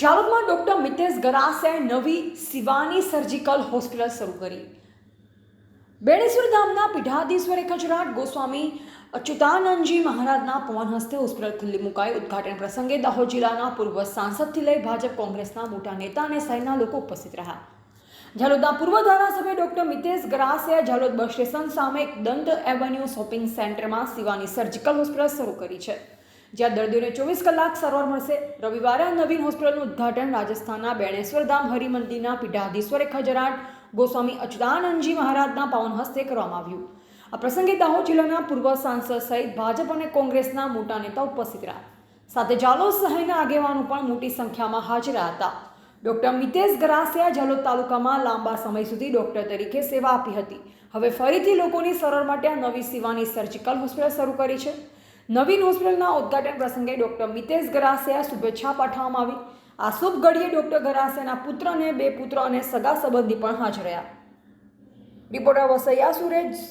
જાલોદમાં doctor Mitesh ગરાસિયાએ નવી Shivani surgical hospital શરૂ કરી। બેણેશ્વર ધામના પીઠાધીશ્વર ખજરાટ ગોસ્વામી અચ્યુતાનંદજી મહારાજના પવન હસ્તે હોસ્પિટલ ખુલ્લી મુકાઈ। ઉદ્ઘાટન પ્રસંગે દાહોદ જિલ્લાના પૂર્વ સાંસદથી લઈ ભાજપ કોંગ્રેસના મોટા નેતા અને શહેરના લોકો ઉપસ્થિત રહ્યા। જાલોદના પૂર્વ ધારાસભ્ય ડોક્ટર મિતેશ ગરાસિયાએ જાલોદ બસ સ્ટેશન સામે એક દંત એવન્યુ શોપિંગ સેન્ટરમાં શિવાની સર્જિકલ હોસ્પિટલ શરૂ કરી છે, જ્યાં દર્દીઓને 24 કલાક સારવાર મળશે। રવિવારે આ નવીન હોસ્પિટલનું ઉદ્ઘાટન રાજસ્થાનના બેણેશ્વર ધામ હરિમંદિરના પીઠાધીશ્વર ખજરાટ ગોસ્વામી અચ્યુતાનંદજી મહારાજના પાવન હસ્તે કરવામાં આવ્યું। આ પ્રસંગે દાહોદ જિલ્લાના પૂર્વ સાંસદ સહિત ભાજપ અને કોંગ્રેસના મોટા નેતા ઉપસ્થિત રહ્યા, સાથે જાલોદ શહેરના આગેવાનો પણ મોટી સંખ્યામાં હાજર હતા। ડોક્ટર મિતેશ ગરાસિયાએ જાલોદ તાલુકામાં લાંબા સમય સુધી ડોક્ટર તરીકે સેવા આપી હતી। હવે ફરીથી લોકોની સારવાર માટે આ નવી શિવાની સર્જિકલ હોસ્પિટલ શરૂ કરી છે। નવીન હોસ્પિટલના ઉદ્ઘાટન પ્રસંગે ડોક્ટર મિતેશ ગરાસિયાએ શુભેચ્છા પાઠવવામાં આવી। આ શુભ ઘડીએ ડોક્ટર ગરાસિયાના પુત્ર અને 2 પુત્ર અને સગા સંબંધી પણ હાજર રહ્યા। રિપોર્ટર વસૈયા સુરેશ।